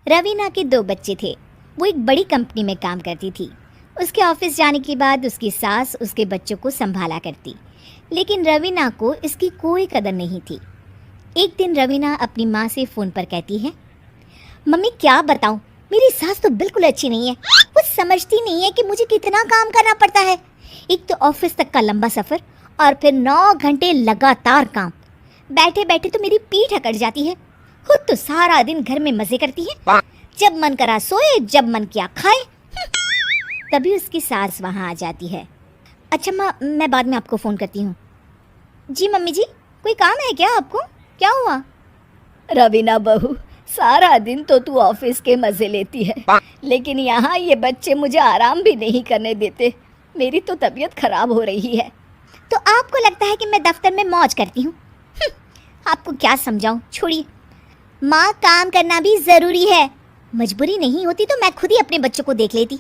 रवीना के दो बच्चे थे। वो एक बड़ी कंपनी में काम करती थी। उसके ऑफिस जाने के बाद उसकी सास उसके बच्चों को संभाला करती, लेकिन रवीना को इसकी कोई कदर नहीं थी। एक दिन रवीना अपनी माँ से फ़ोन पर कहती है, मम्मी क्या बताऊँ, मेरी सास तो बिल्कुल अच्छी नहीं है। वो समझती नहीं है कि मुझे कितना काम करना पड़ता है। एक तो ऑफिस तक का लंबा सफ़र और फिर 9 घंटे लगातार काम। बैठे बैठे तो मेरी पीठ अकड़ जाती है। खुद तो सारा दिन घर में मज़े करती है, जब मन करा सोए, जब मन किया खाए। तभी उसकी सास वहाँ आ जाती है। अच्छा माँ, मैं बाद में आपको फ़ोन करती हूँ। जी मम्मी जी, कोई काम है क्या आपको? क्या हुआ? रवीना बहू, सारा दिन तो तू ऑफिस के मजे लेती है, लेकिन यहाँ ये बच्चे मुझे आराम भी नहीं करने देते। मेरी तो तबीयत खराब हो रही है। तो आपको लगता है कि मैं दफ्तर में मौज करती हूँ? आपको क्या समझाऊँ, छोड़िए। माँ, काम करना भी ज़रूरी है। मजबूरी नहीं होती तो मैं खुद ही अपने बच्चों को देख लेती।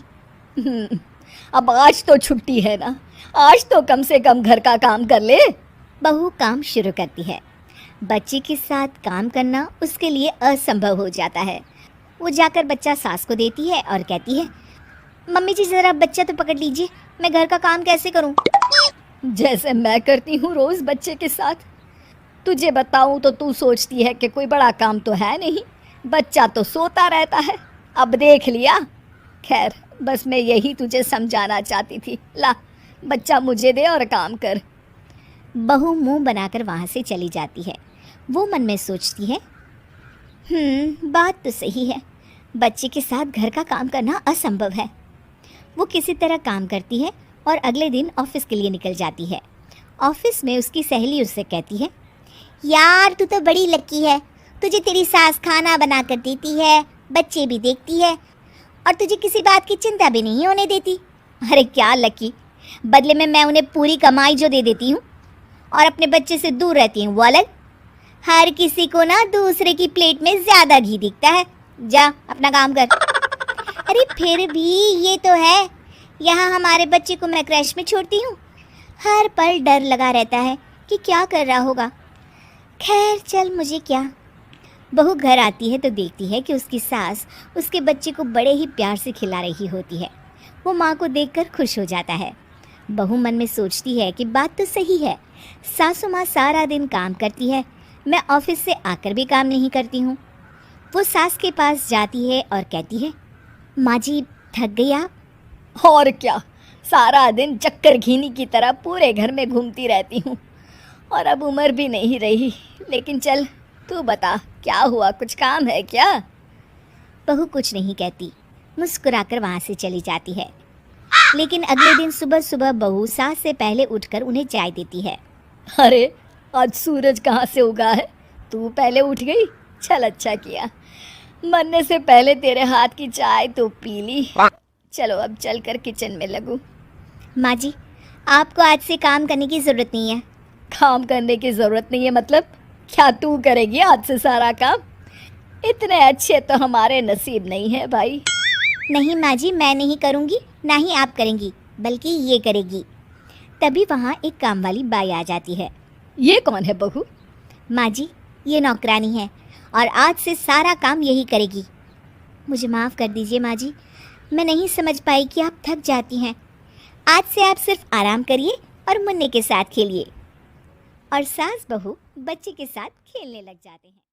अब आज तो छुट्टी है ना, आज तो कम से कम घर का काम कर ले। बहू काम शुरू करती है। बच्चे के साथ काम करना उसके लिए असंभव हो जाता है। वो जाकर बच्चा सास को देती है और कहती है, मम्मी जी ज़रा बच्चा तो पकड़ लीजिए, मैं घर का काम कैसे करूं? जैसे मैं करती हूँ रोज़ बच्चे के साथ। तुझे बताऊँ तो तू सोचती है कि कोई बड़ा काम तो है नहीं, बच्चा तो सोता रहता है। अब देख लिया। खैर, बस मैं यही तुझे समझाना चाहती थी। ला, बच्चा मुझे दे और काम कर। बहू मुंह बनाकर वहाँ से चली जाती है। वो मन में सोचती है, बात तो सही है, बच्चे के साथ घर का काम करना असंभव है। वो किसी तरह काम करती है और अगले दिन ऑफिस के लिए निकल जाती है। ऑफिस में उसकी सहेली उससे कहती है, यार तू तो बड़ी लकी है, तुझे तेरी सास खाना बना कर देती है, बच्चे भी देखती है और तुझे किसी बात की चिंता भी नहीं होने देती। अरे क्या लकी, बदले में मैं उन्हें पूरी कमाई जो दे देती हूँ और अपने बच्चे से दूर रहती हूँ वो अलग। हर किसी को ना दूसरे की प्लेट में ज़्यादा घी दिखता है। जा अपना काम कर। अरे फिर भी ये तो है, यहाँ हमारे बच्चे को मैं क्रैश में छोड़ती हूँ, हर पल डर लगा रहता है कि क्या कर रहा होगा। खैर चल, मुझे क्या। बहू घर आती है तो देखती है कि उसकी सास उसके बच्चे को बड़े ही प्यार से खिला रही होती है। वो माँ को देखकर खुश हो जाता है। बहू मन में सोचती है कि बात तो सही है, सासू माँ सारा दिन काम करती है, मैं ऑफिस से आकर भी काम नहीं करती हूँ। वो सास के पास जाती है और कहती है, माँ जी थक गई आप? और क्या, सारा दिन चक्कर घीनी की तरह पूरे घर में घूमती रहती हूँ और अब उम्र भी नहीं रही। लेकिन चल तू बता, क्या हुआ, कुछ काम है क्या? बहू कुछ नहीं कहती, मुस्कुराकर वहाँ से चली जाती है। लेकिन अगले दिन सुबह सुबह बहू सास से पहले उठकर उन्हें चाय देती है। अरे आज सूरज कहाँ से उगा है, तू पहले उठ गई। चल अच्छा किया, मरने से पहले तेरे हाथ की चाय तो पी ली। चलो अब चलकर किचन में लगूं। माँ जी, आपको आज से काम करने की ज़रूरत नहीं है। काम करने की ज़रूरत नहीं है मतलब? क्या तू करेगी आज से सारा काम? इतने अच्छे तो हमारे नसीब नहीं है भाई। नहीं माँ जी, मैं नहीं करूँगी, ना ही आप करेंगी, बल्कि ये करेगी। तभी वहाँ एक काम वाली बाई आ जाती है। ये कौन है बहू? माँ जी, ये नौकरानी है और आज से सारा काम यही करेगी। मुझे माफ़ कर दीजिए माँ जी, मैं नहीं समझ पाई कि आप थक जाती हैं। आज से आप सिर्फ आराम करिए और मुन्ने के साथ खेलिए। और सास बहू बच्चे के साथ खेलने लग जाते हैं।